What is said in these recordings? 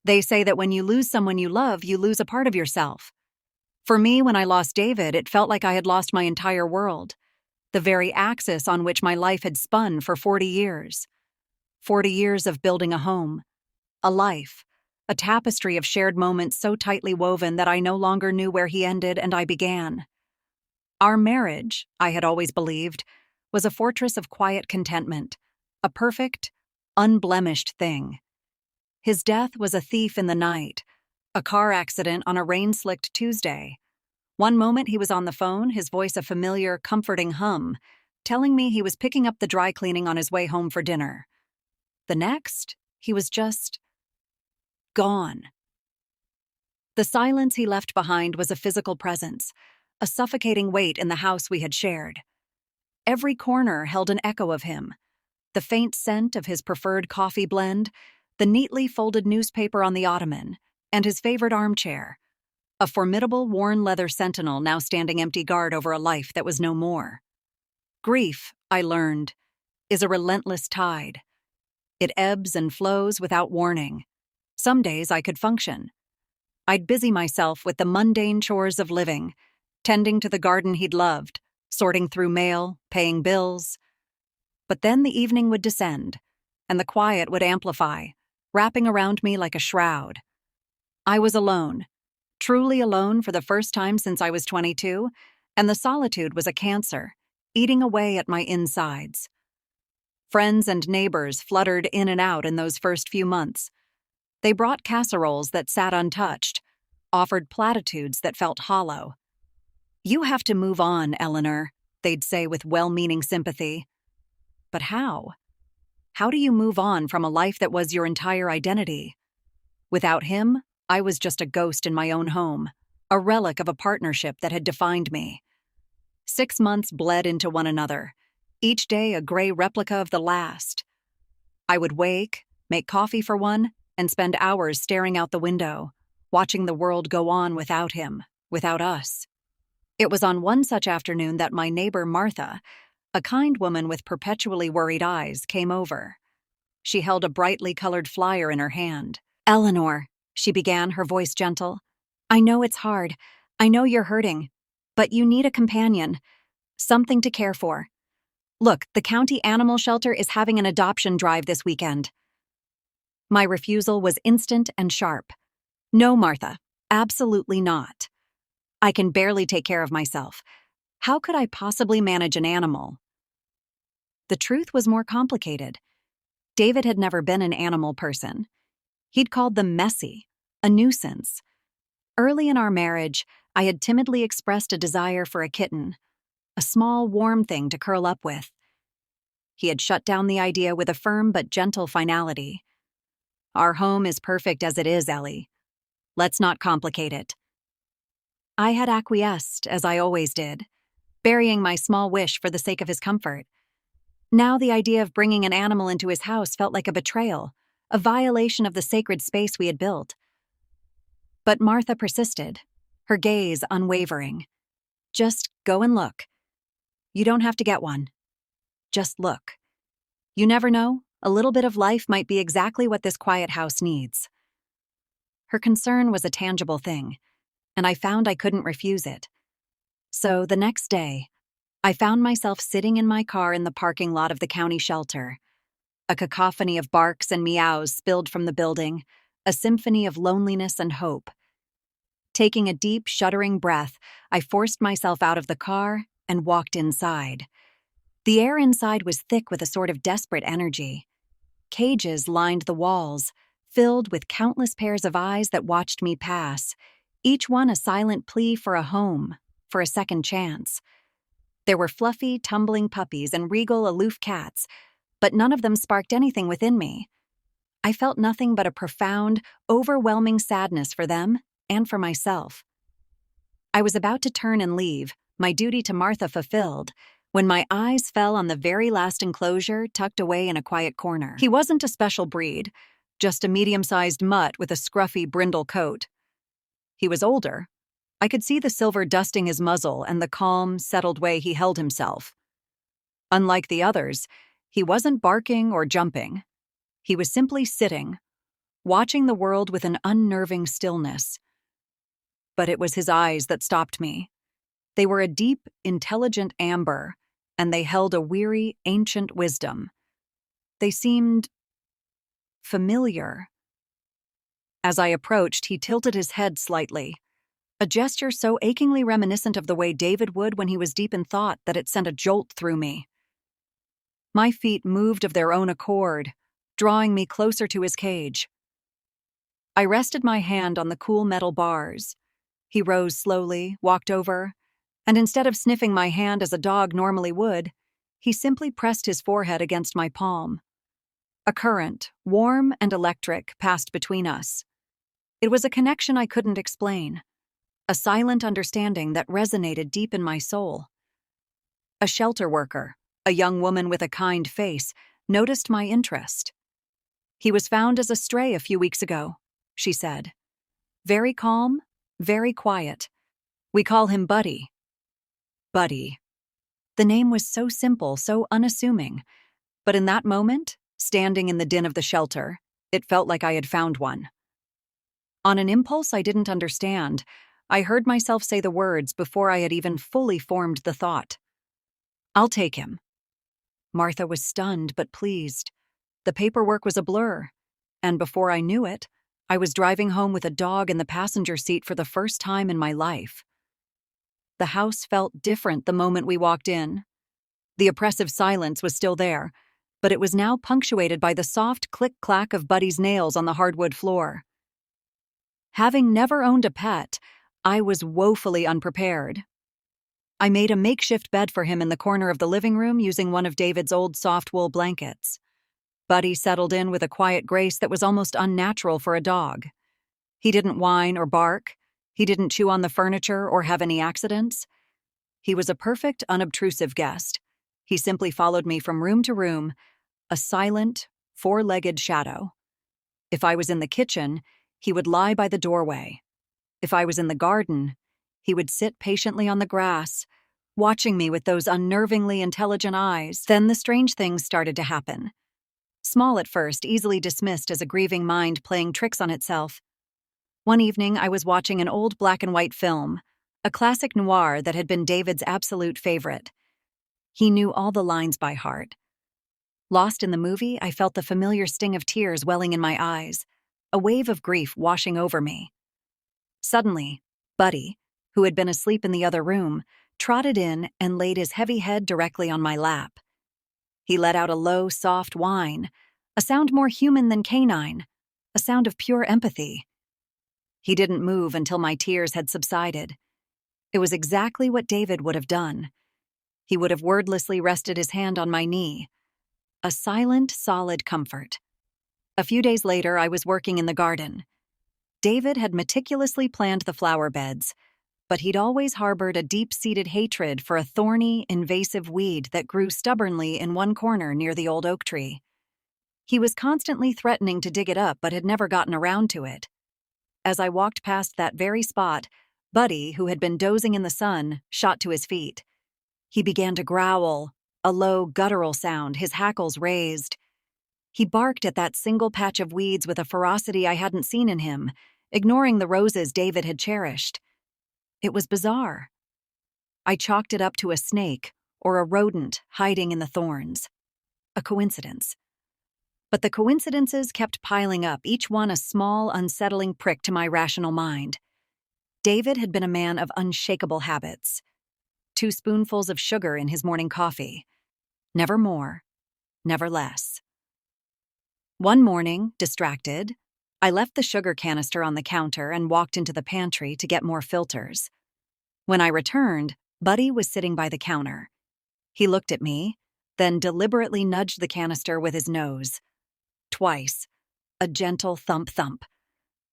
They say that when you lose someone you love, you lose a part of yourself. For me, when I lost David, it felt like I had lost my entire world, the very axis on which my life had spun for 40 years. 40 years of building a home, a life, a tapestry of shared moments so tightly woven that I no longer knew where he ended and I began. Our marriage, I had always believed, was a fortress of quiet contentment, a perfect, unblemished thing. His death was a thief in the night, a car accident on a rain-slicked Tuesday. One moment he was on the phone, his voice a familiar, comforting hum, telling me he was picking up the dry cleaning on his way home for dinner. The next, he was just gone. The silence he left behind was a physical presence, a suffocating weight in the house we had shared. Every corner held an echo of him, the faint scent of his preferred coffee blend, the neatly folded newspaper on the ottoman, and his favorite armchair, a formidable worn leather sentinel now standing empty guard over a life that was no more. Grief, I learned, is a relentless tide. It ebbs and flows without warning. Some days I could function. I'd busy myself with the mundane chores of living, tending to the garden he'd loved, sorting through mail, paying bills. But then the evening would descend, and the quiet would amplify, wrapping around me like a shroud. I was alone, truly alone for the first time since I was 22, and the solitude was a cancer, eating away at my insides. Friends and neighbors fluttered in and out in those first few months. They brought casseroles that sat untouched, offered platitudes that felt hollow. "You have to move on, Eleanor," they'd say with well-meaning sympathy. But how? How do you move on from a life that was your entire identity? Without him, I was just a ghost in my own home, a relic of a partnership that had defined me. 6 months bled into one another, each day a gray replica of the last. I would wake, make coffee for one, and spend hours staring out the window, watching the world go on without him, without us. It was on one such afternoon that my neighbor Martha, a kind woman with perpetually worried eyes, came over. She held a brightly colored flyer in her hand. "Eleanor," she began, her voice gentle, "I know it's hard. I know you're hurting. But you need a companion, something to care for. Look, the county animal shelter is having an adoption drive this weekend." My refusal was instant and sharp. "No, Martha, absolutely not. I can barely take care of myself. How could I possibly manage an animal?" The truth was more complicated. David had never been an animal person. He'd called them messy, a nuisance. Early in our marriage, I had timidly expressed a desire for a kitten, a small, warm thing to curl up with. He had shut down the idea with a firm but gentle finality. "Our home is perfect as it is, Ellie. Let's not complicate it." I had acquiesced, as I always did, burying my small wish for the sake of his comfort. Now the idea of bringing an animal into his house felt like a betrayal, a violation of the sacred space we had built. But Martha persisted, her gaze unwavering. "Just go and look. You don't have to get one. Just look. You never know, a little bit of life might be exactly what this quiet house needs." Her concern was a tangible thing, and I found I couldn't refuse it. So the next day, I found myself sitting in my car in the parking lot of the county shelter. A cacophony of barks and meows spilled from the building, a symphony of loneliness and hope. Taking a deep, shuddering breath, I forced myself out of the car and walked inside. The air inside was thick with a sort of desperate energy. Cages lined the walls, filled with countless pairs of eyes that watched me pass, each one a silent plea for a home, for a second chance. There were fluffy, tumbling puppies and regal, aloof cats, but none of them sparked anything within me. I felt nothing but a profound, overwhelming sadness for them and for myself. I was about to turn and leave, my duty to Martha fulfilled, when my eyes fell on the very last enclosure tucked away in a quiet corner. He wasn't a special breed, just a medium-sized mutt with a scruffy brindle coat. He was older. I could see the silver dusting his muzzle and the calm, settled way he held himself. Unlike the others, he wasn't barking or jumping. He was simply sitting, watching the world with an unnerving stillness. But it was his eyes that stopped me. They were a deep, intelligent amber, and they held a weary, ancient wisdom. They seemed familiar. As I approached, he tilted his head slightly, a gesture so achingly reminiscent of the way David would when he was deep in thought that it sent a jolt through me. My feet moved of their own accord, drawing me closer to his cage. I rested my hand on the cool metal bars. He rose slowly, walked over, and instead of sniffing my hand as a dog normally would, he simply pressed his forehead against my palm. A current, warm and electric, passed between us. It was a connection I couldn't explain, a silent understanding that resonated deep in my soul. A shelter worker, a young woman with a kind face, noticed my interest. "He was found as a stray a few weeks ago," she said. "Very calm, very quiet. We call him Buddy." Buddy. The name was so simple, so unassuming. But in that moment, standing in the din of the shelter, it felt like I had found one. On an impulse I didn't understand, I heard myself say the words before I had even fully formed the thought. "I'll take him." Martha was stunned but pleased. The paperwork was a blur, and before I knew it, I was driving home with a dog in the passenger seat for the first time in my life. The house felt different the moment we walked in. The oppressive silence was still there, but it was now punctuated by the soft click-clack of Buddy's nails on the hardwood floor. Having never owned a pet, I was woefully unprepared. I made a makeshift bed for him in the corner of the living room using one of David's old soft wool blankets. Buddy settled in with a quiet grace that was almost unnatural for a dog. He didn't whine or bark. He didn't chew on the furniture or have any accidents. He was a perfect, unobtrusive guest. He simply followed me from room to room, a silent, four-legged shadow. If I was in the kitchen, he would lie by the doorway. If I was in the garden, he would sit patiently on the grass, watching me with those unnervingly intelligent eyes. Then the strange things started to happen. Small at first, easily dismissed as a grieving mind playing tricks on itself. One evening, I was watching an old black-and-white film, a classic noir that had been David's absolute favorite. He knew all the lines by heart. Lost in the movie, I felt the familiar sting of tears welling in my eyes, a wave of grief washing over me. Suddenly, Buddy, who had been asleep in the other room, trotted in and laid his heavy head directly on my lap. He let out a low, soft whine, a sound more human than canine, a sound of pure empathy. He didn't move until my tears had subsided. It was exactly what David would have done. He would have wordlessly rested his hand on my knee. A silent, solid comfort. A few days later, I was working in the garden. David had meticulously planned the flower beds, but he'd always harbored a deep-seated hatred for a thorny, invasive weed that grew stubbornly in one corner near the old oak tree. He was constantly threatening to dig it up but had never gotten around to it. As I walked past that very spot, Buddy, who had been dozing in the sun, shot to his feet. He began to growl, a low, guttural sound, his hackles raised. He barked at that single patch of weeds with a ferocity I hadn't seen in him, ignoring the roses David had cherished. It was bizarre. I chalked it up to a snake or a rodent hiding in the thorns. A coincidence. But the coincidences kept piling up, each one a small, unsettling prick to my rational mind. David had been a man of unshakable habits. 2 spoonfuls of sugar in his morning coffee. Never more, never less. One morning, distracted, I left the sugar canister on the counter and walked into the pantry to get more filters. When I returned, Buddy was sitting by the counter. He looked at me, then deliberately nudged the canister with his nose. Twice, a gentle thump-thump.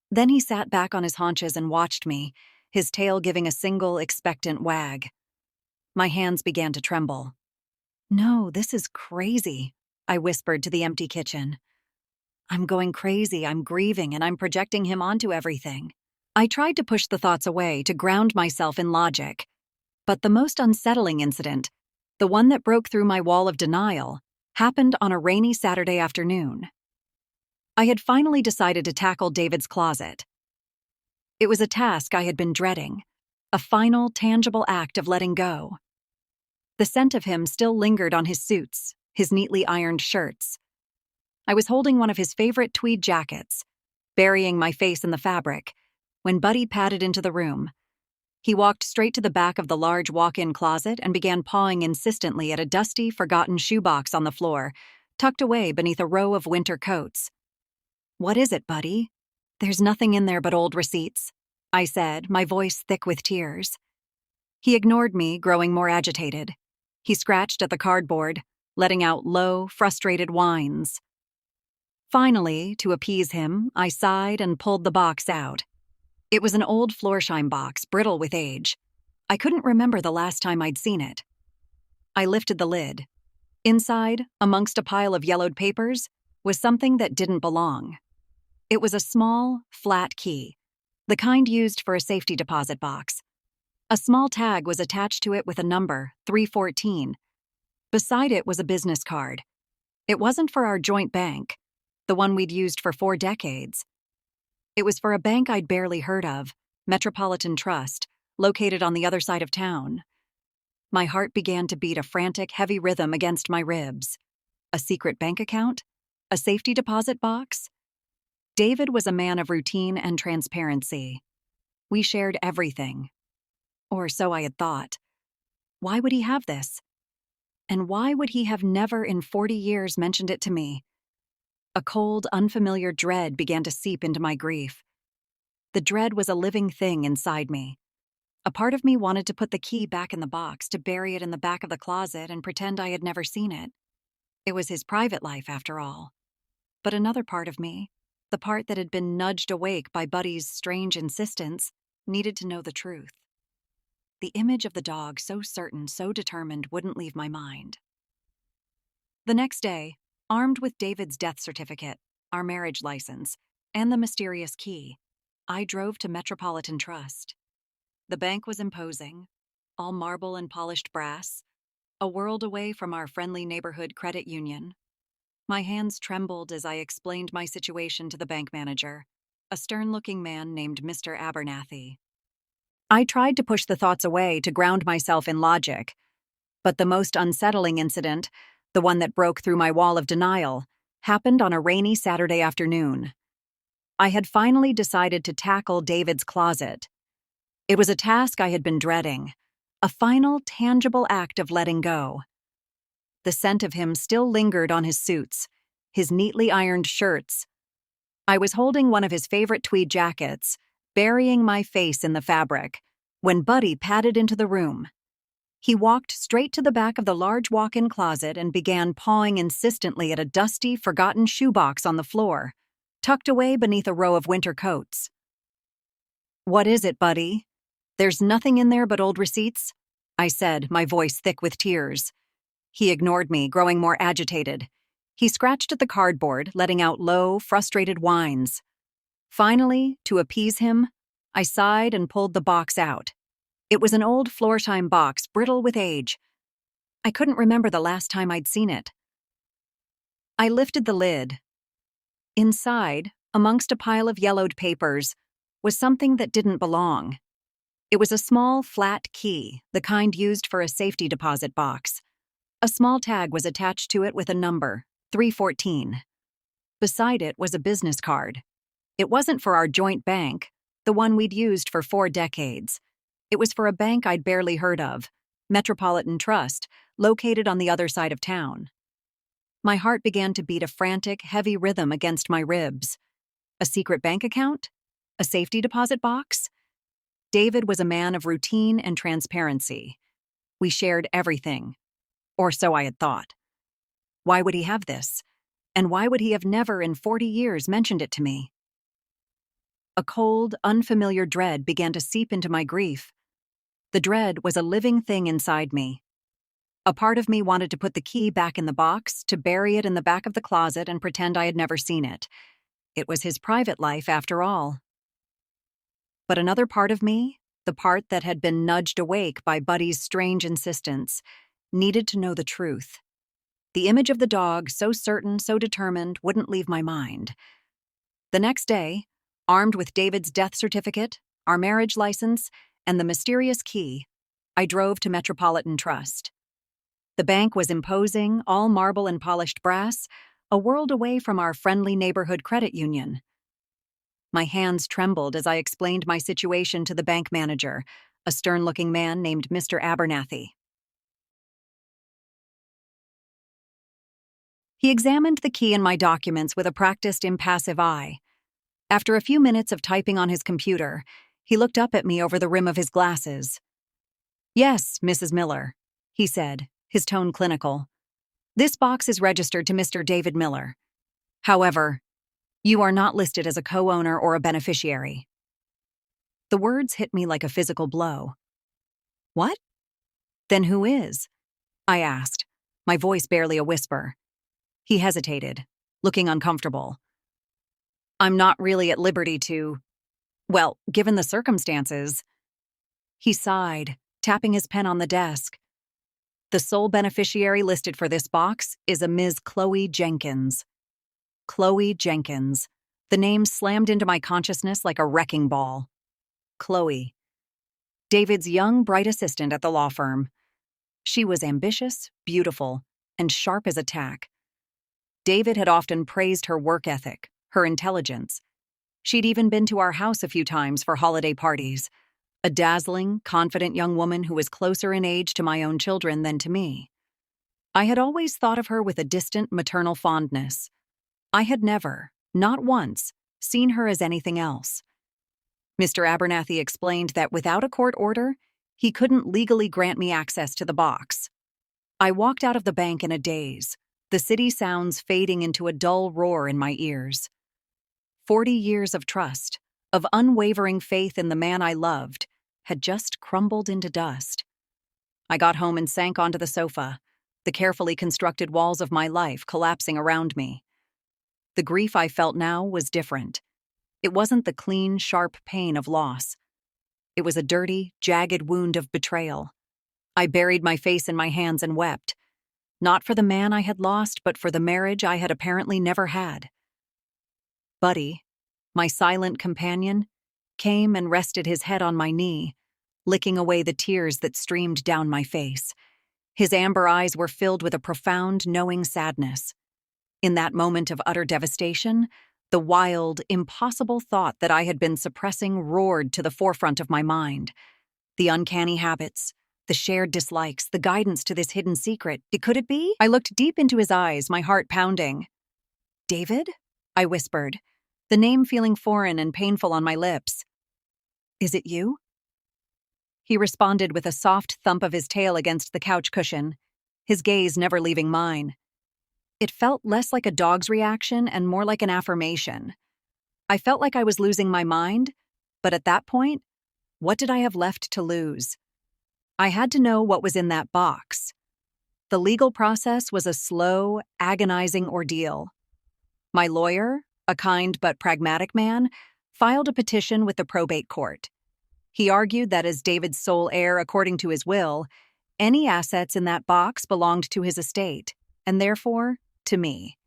Then he sat back on his haunches and watched me, his tail giving a single expectant wag. My hands began to tremble. "No, this is crazy," I whispered to the empty kitchen. "I'm going crazy, I'm grieving, and I'm projecting him onto everything." I tried to push the thoughts away, to ground myself in logic. But the most unsettling incident, the one that broke through my wall of denial, happened on a rainy Saturday afternoon. I had finally decided to tackle David's closet. It was a task I had been dreading, a final, tangible act of letting go. The scent of him still lingered on his suits, his neatly ironed shirts. I was holding one of his favorite tweed jackets, burying my face in the fabric, when Buddy padded into the room. He walked straight to the back of the large walk-in closet and began pawing insistently at a dusty, forgotten shoebox on the floor, tucked away beneath a row of winter coats. "What is it, Buddy?" "There's nothing in there but old receipts," I said, my voice thick with tears. He ignored me, growing more agitated. He scratched at the cardboard, letting out low, frustrated whines. Finally, to appease him, I sighed and pulled the box out. It was an old Florsheim box, brittle with age. I couldn't remember the last time I'd seen it. I lifted the lid. Inside, amongst a pile of yellowed papers, was something that didn't belong. It was a small, flat key, the kind used for a safety deposit box. A small tag was attached to it with a number, 314. Beside it was a business card. It wasn't for our joint bank, the one we'd used for 4 decades. It was for a bank I'd barely heard of, Metropolitan Trust, located on the other side of town. My heart began to beat a frantic, heavy rhythm against my ribs. A secret bank account? A safety deposit box? David was a man of routine and transparency. We shared everything. Or so I had thought. Why would he have this? And why would he have never in 40 years mentioned it to me? A cold, unfamiliar dread began to seep into my grief. The dread was a living thing inside me. A part of me wanted to put the key back in the box, to bury it in the back of the closet and pretend I had never seen it. It was his private life, after all. But another part of me, the part that had been nudged awake by Buddy's strange insistence, needed to know the truth. The image of the dog, so certain, so determined, wouldn't leave my mind. The next day, armed with David's death certificate, our marriage license, and the mysterious key, I drove to Metropolitan Trust. The bank was imposing, all marble and polished brass, a world away from our friendly neighborhood credit union. My hands trembled as I explained my situation to the bank manager, a stern-looking man named Mr. Abernathy. I tried to push the thoughts away to ground myself in logic, but the most unsettling incident, the one that broke through my wall of denial, happened on a rainy Saturday afternoon. I had finally decided to tackle David's closet. It was a task I had been dreading, a final, tangible act of letting go. The scent of him still lingered on his suits, his neatly ironed shirts. I was holding one of his favorite tweed jackets, burying my face in the fabric, when Buddy padded into the room. He walked straight to the back of the large walk-in closet and began pawing insistently at a dusty, forgotten shoebox on the floor, tucked away beneath a row of winter coats. "What is it, Buddy?" "There's nothing in there but old receipts," I said, my voice thick with tears. He ignored me, growing more agitated. He scratched at the cardboard, letting out low, frustrated whines. Finally, to appease him, I sighed and pulled the box out. It was an old Florsheim box, brittle with age. I couldn't remember the last time I'd seen it. I lifted the lid. Inside, amongst a pile of yellowed papers, was something that didn't belong. It was a small, flat key, the kind used for a safety deposit box. A small tag was attached to it with a number, 314. Beside it was a business card. It wasn't for our joint bank, the one we'd used for 4 decades. It was for a bank I'd barely heard of, Metropolitan Trust, located on the other side of town. My heart began to beat a frantic, heavy rhythm against my ribs. A secret bank account? A safety deposit box? David was a man of routine and transparency. We shared everything. Or so I had thought. Why would he have this? And why would he have never in 40 years mentioned it to me? A cold, unfamiliar dread began to seep into my grief. The dread was a living thing inside me. A part of me wanted to put the key back in the box, to bury it in the back of the closet and pretend I had never seen it. It was his private life, after all. But another part of me, the part that had been nudged awake by Buddy's strange insistence, needed to know the truth. The image of the dog, so certain, so determined, wouldn't leave my mind. The next day, armed with David's death certificate, our marriage license, and the mysterious key, I drove to Metropolitan Trust. The bank was imposing, all marble and polished brass, a world away from our friendly neighborhood credit union. My hands trembled as I explained my situation to the bank manager, a stern-looking man named Mr. Abernathy. He examined the key in my documents with a practiced, impassive eye. After a few minutes of typing on his computer, he looked up at me over the rim of his glasses. "Yes, Mrs. Miller," he said, his tone clinical. "This box is registered to Mr. David Miller. However, you are not listed as a co-owner or a beneficiary." The words hit me like a physical blow. "What? Then who is?" I asked, my voice barely a whisper. He hesitated, looking uncomfortable. "I'm not really at liberty to... well, given the circumstances." He sighed, tapping his pen on the desk. "The sole beneficiary listed for this box is a Ms. Chloe Jenkins." Chloe Jenkins. The name slammed into my consciousness like a wrecking ball. Chloe. David's young, bright assistant at the law firm. She was ambitious, beautiful, and sharp as a tack. David had often praised her work ethic, her intelligence. She'd even been to our house a few times for holiday parties. A dazzling, confident young woman who was closer in age to my own children than to me. I had always thought of her with a distant maternal fondness. I had never, not once, seen her as anything else. Mr. Abernathy explained that without a court order, he couldn't legally grant me access to the box. I walked out of the bank in a daze, the city sounds fading into a dull roar in my ears. 40 years of trust, of unwavering faith in the man I loved, had just crumbled into dust. I got home and sank onto the sofa, the carefully constructed walls of my life collapsing around me. The grief I felt now was different. It wasn't the clean, sharp pain of loss. It was a dirty, jagged wound of betrayal. I buried my face in my hands and wept, not for the man I had lost, but for the marriage I had apparently never had. Buddy, my silent companion, came and rested his head on my knee, licking away the tears that streamed down my face. His amber eyes were filled with a profound, knowing sadness. In that moment of utter devastation, the wild, impossible thought that I had been suppressing roared to the forefront of my mind. The uncanny habits, the shared dislikes, the guidance to this hidden secret. Could it be? I looked deep into his eyes, my heart pounding. "David?" I whispered, the name feeling foreign and painful on my lips. "Is it you?" He responded with a soft thump of his tail against the couch cushion, his gaze never leaving mine. It felt less like a dog's reaction and more like an affirmation. I felt like I was losing my mind, but at that point, what did I have left to lose? I had to know what was in that box. The legal process was a slow, agonizing ordeal. My lawyer, a kind but pragmatic man, filed a petition with the probate court. He argued that as David's sole heir according to his will, any assets in that box belonged to his estate, and therefore, to me.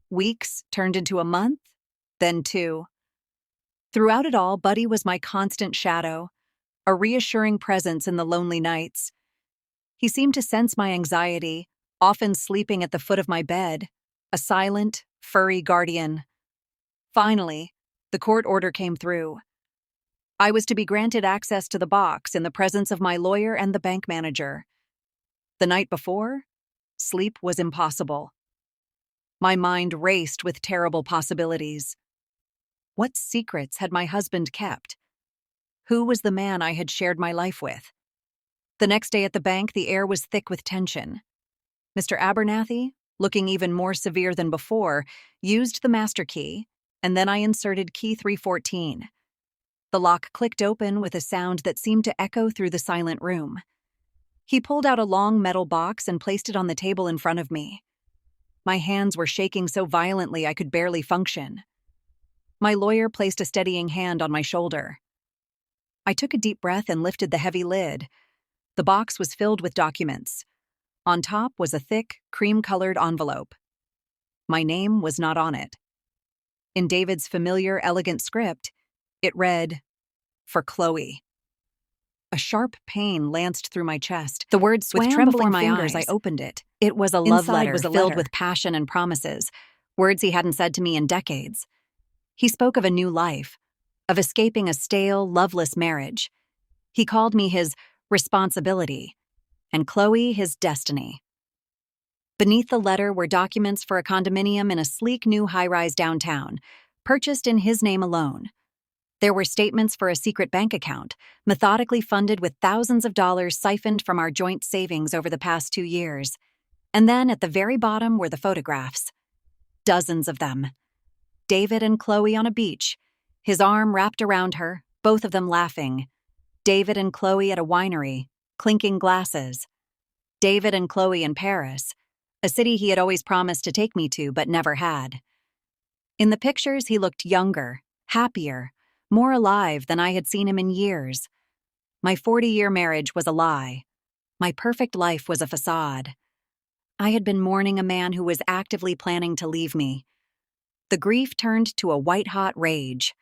Weeks turned into a month, then 2. Throughout it all, Buddy was my constant shadow, a reassuring presence in the lonely nights. He seemed to sense my anxiety, often sleeping at the foot of my bed, a silent, furry guardian. Finally, the court order came through. I was to be granted access to the box in the presence of my lawyer and the bank manager. The night before, sleep was impossible. My mind raced with terrible possibilities. What secrets had my husband kept? Who was the man I had shared my life with? The next day at the bank, the air was thick with tension. Mr. Abernathy, looking even more severe than before, used the master key, and then I inserted key 314. The lock clicked open with a sound that seemed to echo through the silent room. He pulled out a long metal box and placed it on the table in front of me. My hands were shaking so violently I could barely function. My lawyer placed a steadying hand on my shoulder. I took a deep breath and lifted the heavy lid. The box was filled with documents. On top was a thick, cream-colored envelope. My name was not on it. In David's familiar, elegant script, it read, "For Chloe." A sharp pain lanced through my chest. The words swam With trembling before my fingers, eyes. I opened it. It was a love Inside letter was a filled letter. with passion and promises, words he hadn't said to me in decades. He spoke of a new life, of escaping a stale, loveless marriage. He called me his responsibility, and Chloe his destiny. Beneath the letter were documents for a condominium in a sleek new high-rise downtown, purchased in his name alone. There were statements for a secret bank account, methodically funded with thousands of dollars siphoned from our joint savings over the past 2 years. And then at the very bottom were the photographs. Dozens of them. David and Chloe on a beach, his arm wrapped around her, both of them laughing. David and Chloe at a winery, clinking glasses. David and Chloe in Paris, a city he had always promised to take me to but never had. In the pictures, he looked younger, happier, more alive than I had seen him in years. My 40-year marriage was a lie. My perfect life was a facade. I had been mourning a man who was actively planning to leave me. The grief turned to a white-hot rage.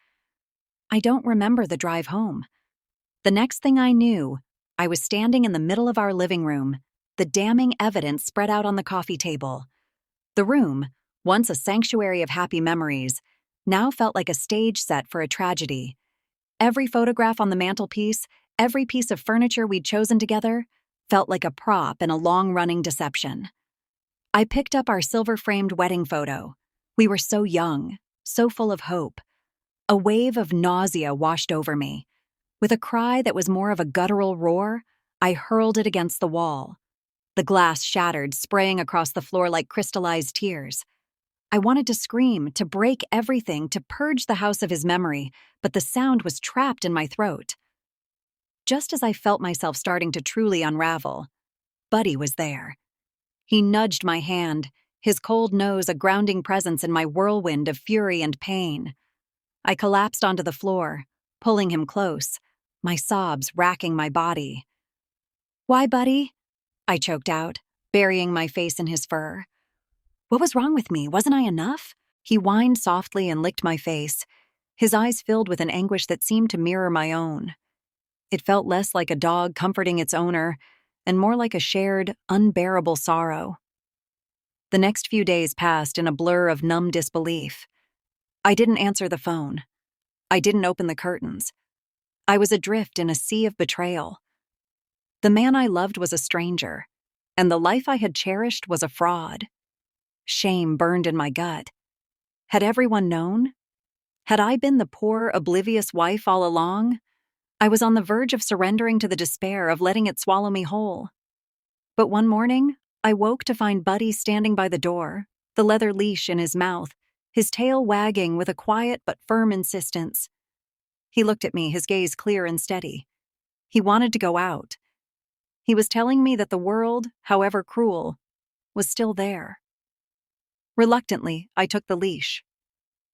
I don't remember the drive home. The next thing I knew, I was standing in the middle of our living room, the damning evidence spread out on the coffee table. The room, once a sanctuary of happy memories, now felt like a stage set for a tragedy. Every photograph on the mantelpiece, every piece of furniture we'd chosen together, felt like a prop in a long-running deception. I picked up our silver-framed wedding photo. We were so young, so full of hope. A wave of nausea washed over me. With a cry that was more of a guttural roar, I hurled it against the wall. The glass shattered, spraying across the floor like crystallized tears. I wanted to scream, to break everything, to purge the house of his memory, but the sound was trapped in my throat. Just as I felt myself starting to truly unravel, Buddy was there. He nudged my hand, his cold nose a grounding presence in my whirlwind of fury and pain. I collapsed onto the floor, pulling him close, my sobs racking my body. "Why, Buddy?" I choked out, burying my face in his fur. What was wrong with me? Wasn't I enough? He whined softly and licked my face, his eyes filled with an anguish that seemed to mirror my own. It felt less like a dog comforting its owner and more like a shared, unbearable sorrow. The next few days passed in a blur of numb disbelief. I didn't answer the phone. I didn't open the curtains. I was adrift in a sea of betrayal. The man I loved was a stranger, and the life I had cherished was a fraud. Shame burned in my gut. Had everyone known? Had I been the poor, oblivious wife all along? I was on the verge of surrendering to the despair of letting it swallow me whole. But one morning, I woke to find Buddy standing by the door, the leather leash in his mouth, his tail wagging with a quiet but firm insistence. He looked at me, his gaze clear and steady. He wanted to go out. He was telling me that the world, however cruel, was still there. Reluctantly, I took the leash.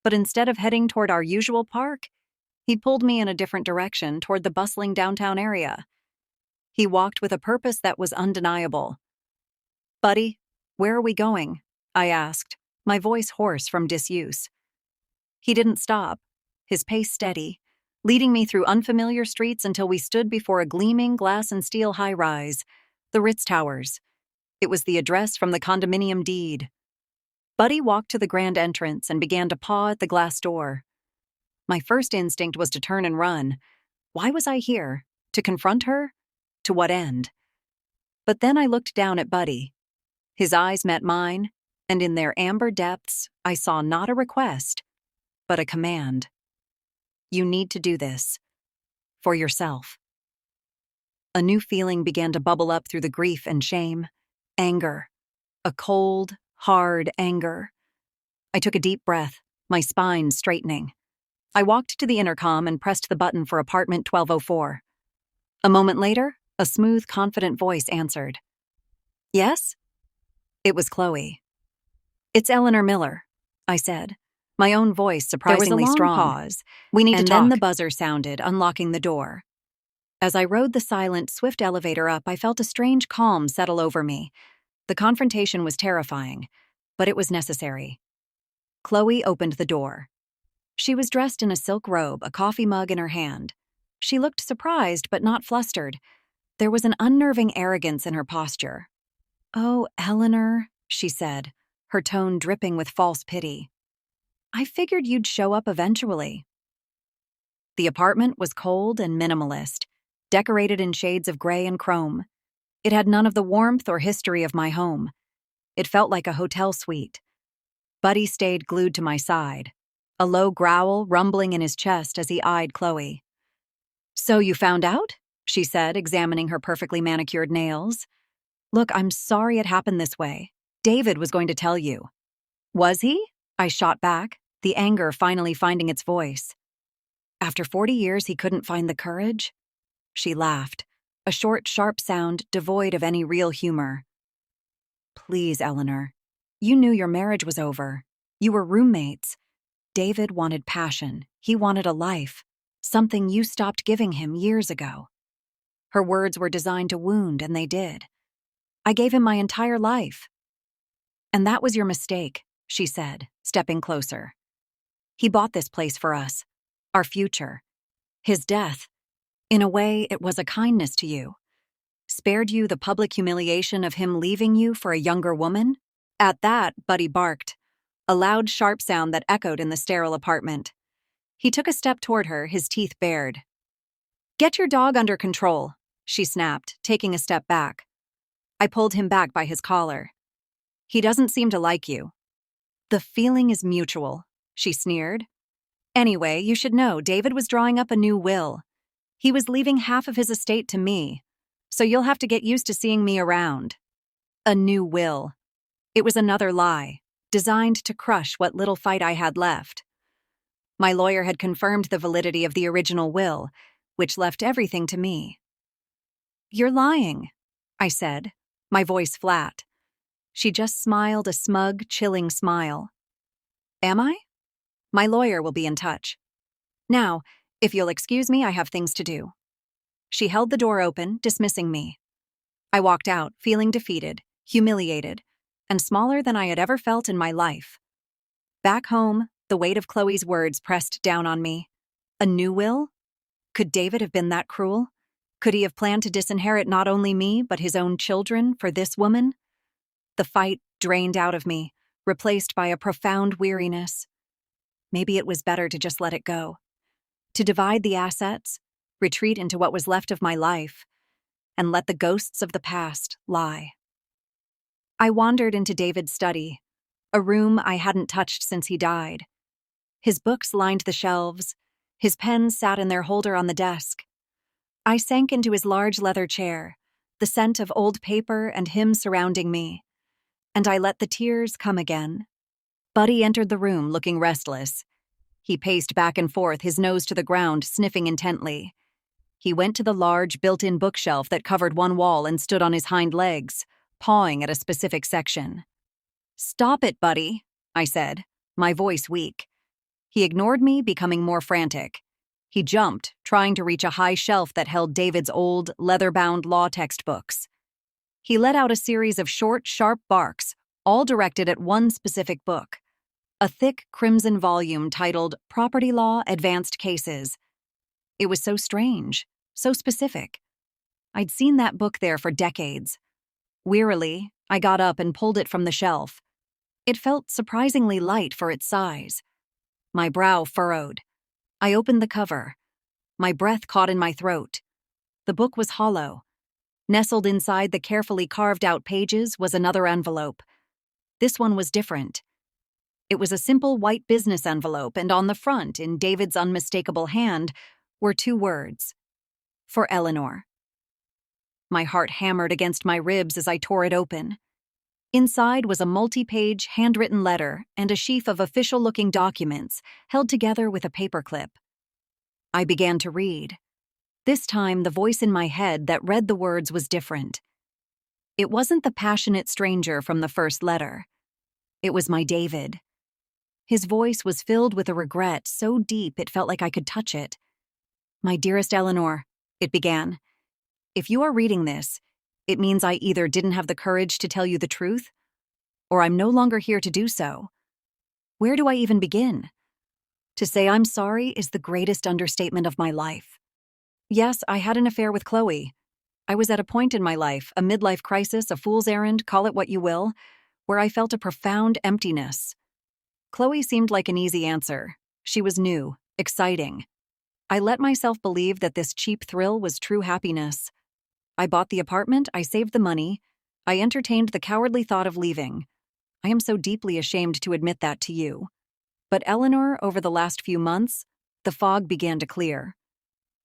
But instead of heading toward our usual park, he pulled me in a different direction toward the bustling downtown area. He walked with a purpose that was undeniable. "Buddy, where are we going?" I asked, my voice hoarse from disuse. He didn't stop, his pace steady, leading me through unfamiliar streets until we stood before a gleaming glass and steel high-rise, the Ritz Towers. It was the address from the condominium deed. Buddy walked to the grand entrance and began to paw at the glass door. My first instinct was to turn and run. Why was I here? To confront her? To what end? But then I looked down at Buddy. His eyes met mine, and in their amber depths, I saw not a request, but a command. You need to do this. For yourself. A new feeling began to bubble up through the grief and shame. Anger. A cold, hard anger. I took a deep breath, my spine straightening. I walked to the intercom and pressed the button for apartment 1204. A moment later, a smooth, confident voice answered. "Yes?" It was Chloe. "It's Eleanor Miller," I said, my own voice surprisingly strong. There was a long pause. "We need to talk." And then the buzzer sounded, unlocking the door. As I rode the silent, swift elevator up, I felt a strange calm settle over me. The confrontation was terrifying, but it was necessary. Chloe opened the door. She was dressed in a silk robe, a coffee mug in her hand. She looked surprised but not flustered. There was an unnerving arrogance in her posture. "Oh, Eleanor," she said, her tone dripping with false pity. "I figured you'd show up eventually." The apartment was cold and minimalist, decorated in shades of gray and chrome. It had none of the warmth or history of my home. It felt like a hotel suite. Buddy stayed glued to my side, a low growl rumbling in his chest as he eyed Chloe. "So you found out?" she said, examining her perfectly manicured nails. "Look, I'm sorry it happened this way. David was going to tell you." "Was he?" I shot back, the anger finally finding its voice. "After 40 years, he couldn't find the courage?" She laughed, a short, sharp sound devoid of any real humor. "Please, Eleanor. You knew your marriage was over. You were roommates. David wanted passion. He wanted a life, something you stopped giving him years ago." Her words were designed to wound, and they did. "I gave him my entire life." "And that was your mistake," she said, stepping closer. "He bought this place for us, our future. His death, in a way, it was a kindness to you. Spared you the public humiliation of him leaving you for a younger woman." At that, Buddy barked, a loud, sharp sound that echoed in the sterile apartment. He took a step toward her, his teeth bared. "Get your dog under control," she snapped, taking a step back. I pulled him back by his collar. "He doesn't seem to like you." "The feeling is mutual," she sneered. "Anyway, you should know David was drawing up a new will. He was leaving half of his estate to me, so you'll have to get used to seeing me around." A new will. It was another lie, designed to crush what little fight I had left. My lawyer had confirmed the validity of the original will, which left everything to me. "You're lying," I said, my voice flat. She just smiled a smug, chilling smile. "Am I? My lawyer will be in touch. Now, if you'll excuse me, I have things to do." She held the door open, dismissing me. I walked out, feeling defeated, humiliated, and smaller than I had ever felt in my life. Back home, the weight of Chloe's words pressed down on me. A new will? Could David have been that cruel? Could he have planned to disinherit not only me, but his own children for this woman? The fight drained out of me, replaced by a profound weariness. Maybe it was better to just let it go. To divide the assets, retreat into what was left of my life, and let the ghosts of the past lie. I wandered into David's study, a room I hadn't touched since he died. His books lined the shelves. His pens sat in their holder on the desk. I sank into his large leather chair, the scent of old paper and him surrounding me, and I let the tears come again. Buddy entered the room looking restless. He paced back and forth, his nose to the ground, sniffing intently. He went to the large, built-in bookshelf that covered one wall and stood on his hind legs, pawing at a specific section. "Stop it, Buddy," I said, my voice weak. He ignored me, becoming more frantic. He jumped, trying to reach a high shelf that held David's old, leather-bound law textbooks. He let out a series of short, sharp barks, all directed at one specific book. A thick, crimson volume titled Property Law Advanced Cases. It was so strange, so specific. I'd seen that book there for decades. Wearily, I got up and pulled it from the shelf. It felt surprisingly light for its size. My brow furrowed. I opened the cover. My breath caught in my throat. The book was hollow. Nestled inside the carefully carved-out pages was another envelope. This one was different. It was a simple white business envelope, and on the front, in David's unmistakable hand, were 2 words. "For Eleanor." My heart hammered against my ribs as I tore it open. Inside was a multi-page, handwritten letter and a sheaf of official-looking documents held together with a paperclip. I began to read. This time, the voice in my head that read the words was different. It wasn't the passionate stranger from the first letter. It was my David. His voice was filled with a regret so deep it felt like I could touch it. "My dearest Eleanor," it began, "if you are reading this, it means I either didn't have the courage to tell you the truth, or I'm no longer here to do so. Where do I even begin? To say I'm sorry is the greatest understatement of my life. Yes, I had an affair with Chloe. I was at a point in my life, a midlife crisis, a fool's errand, call it what you will, where I felt a profound emptiness. Chloe seemed like an easy answer. She was new, exciting. I let myself believe that this cheap thrill was true happiness. I bought the apartment, I saved the money, I entertained the cowardly thought of leaving. I am so deeply ashamed to admit that to you. But Eleanor, over the last few months, the fog began to clear.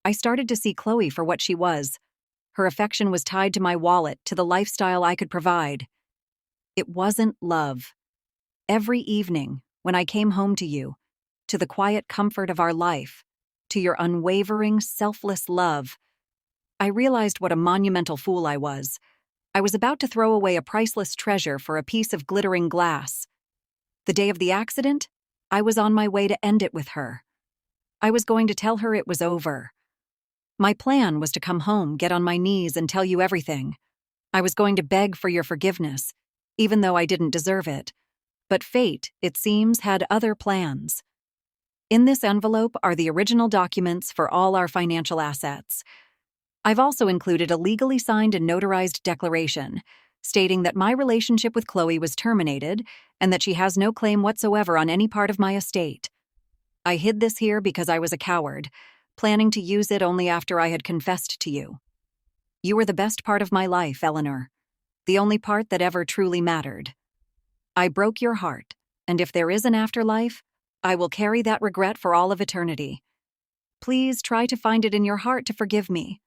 I started to see Chloe for what she was. Her affection was tied to my wallet, to the lifestyle I could provide. It wasn't love. Every evening, when I came home to you, to the quiet comfort of our life, to your unwavering, selfless love, I realized what a monumental fool I was. I was about to throw away a priceless treasure for a piece of glittering glass. The day of the accident, I was on my way to end it with her. I was going to tell her it was over. My plan was to come home, get on my knees, and tell you everything. I was going to beg for your forgiveness, even though I didn't deserve it. But fate, it seems, had other plans. In this envelope are the original documents for all our financial assets. I've also included a legally signed and notarized declaration stating that my relationship with Chloe was terminated and that she has no claim whatsoever on any part of my estate. I hid this here because I was a coward, planning to use it only after I had confessed to you. You were the best part of my life, Eleanor, the only part that ever truly mattered. I broke your heart, and if there is an afterlife, I will carry that regret for all of eternity. Please try to find it in your heart to forgive me.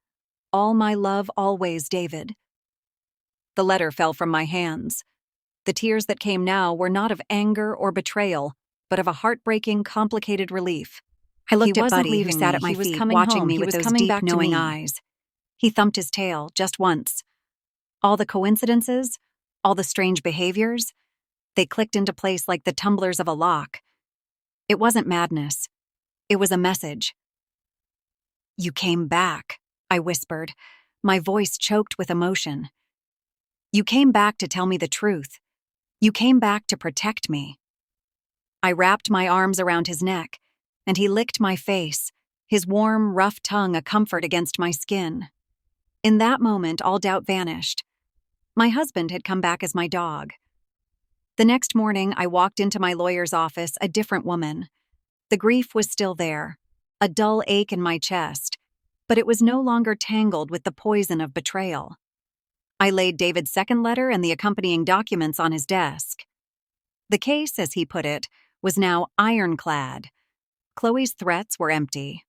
All my love always, David. The letter fell from my hands. The tears that came now were not of anger or betrayal, but of a heartbreaking, complicated relief. I looked at Buddy, who sat at my feet, watching me with those deep, knowing eyes. He thumped his tail, just once. All the coincidences, all the strange behaviors, they clicked into place like the tumblers of a lock. It wasn't madness. It was a message. You came back, I whispered, my voice choked with emotion. You came back to tell me the truth. You came back to protect me. I wrapped my arms around his neck, and he licked my face, his warm, rough tongue a comfort against my skin. In that moment, all doubt vanished. My husband had come back as my dog. The next morning, I walked into my lawyer's office, a different woman. The grief was still there, a dull ache in my chest, but it was no longer tangled with the poison of betrayal. I laid David's second letter and the accompanying documents on his desk. The case, as he put it, was now ironclad. Chloe's threats were empty.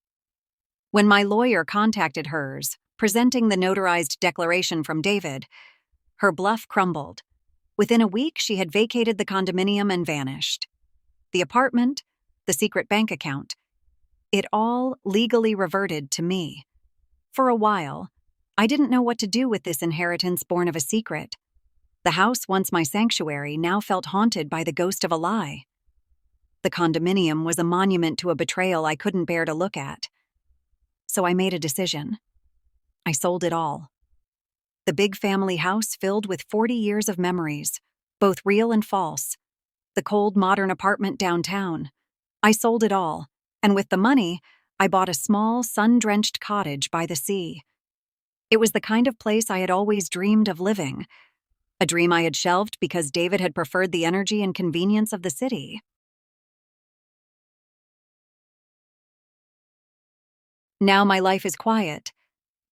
When my lawyer contacted hers, presenting the notarized declaration from David, her bluff crumbled. Within a week, she had vacated the condominium and vanished. The apartment, the secret bank account, it all legally reverted to me. For a while, I didn't know what to do with this inheritance born of a secret. The house, once my sanctuary, now felt haunted by the ghost of a lie. The condominium was a monument to a betrayal I couldn't bear to look at. So I made a decision. I sold it all. The big family house filled with 40 years of memories, both real and false. The cold, modern apartment downtown. I sold it all, and with the money, I bought a small, sun-drenched cottage by the sea. It was the kind of place I had always dreamed of living, a dream I had shelved because David had preferred the energy and convenience of the city. Now my life is quiet,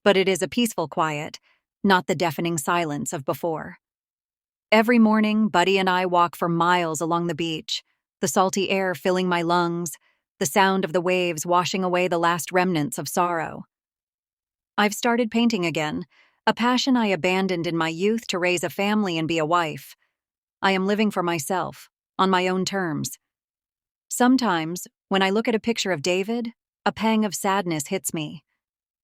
but it is a peaceful quiet, not the deafening silence of before. Every morning, Buddy and I walk for miles along the beach, the salty air filling my lungs, the sound of the waves washing away the last remnants of sorrow. I've started painting again, a passion I abandoned in my youth to raise a family and be a wife. I am living for myself, on my own terms. Sometimes, when I look at a picture of David, a pang of sadness hits me.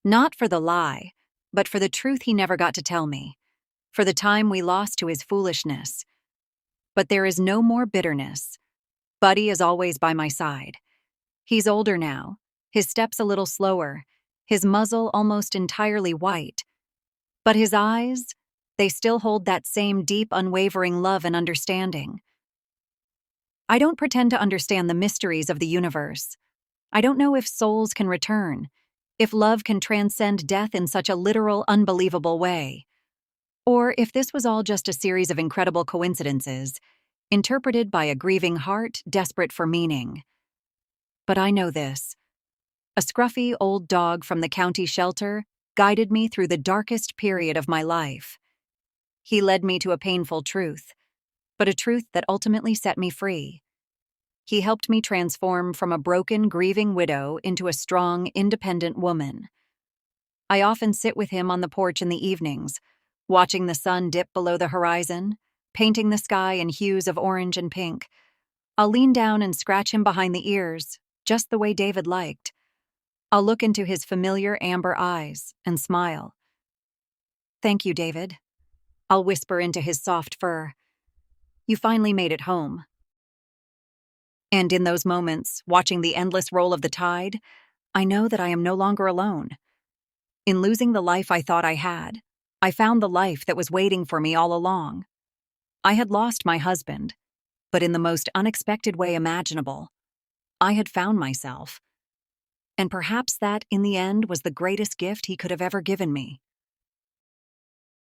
Not for the lie, but for the truth he never got to tell me, for the time we lost to his foolishness. But there is no more bitterness. Buddy is always by my side. He's older now, his steps a little slower, his muzzle almost entirely white. But his eyes, they still hold that same deep, unwavering love and understanding. I don't pretend to understand the mysteries of the universe. I don't know if souls can return, if love can transcend death in such a literal, unbelievable way, or if this was all just a series of incredible coincidences, interpreted by a grieving heart desperate for meaning. But I know this. A scruffy old dog from the county shelter guided me through the darkest period of my life. He led me to a painful truth, but a truth that ultimately set me free. He helped me transform from a broken, grieving widow into a strong, independent woman. I often sit with him on the porch in the evenings, watching the sun dip below the horizon, painting the sky in hues of orange and pink. I'll lean down and scratch him behind the ears, just the way David liked. I'll look into his familiar amber eyes and smile. "Thank you, David." I'll whisper into his soft fur. "You finally made it home." And in those moments, watching the endless roll of the tide, I know that I am no longer alone. In losing the life I thought I had, I found the life that was waiting for me all along. I had lost my husband, but in the most unexpected way imaginable, I had found myself. And perhaps that, in the end, was the greatest gift he could have ever given me.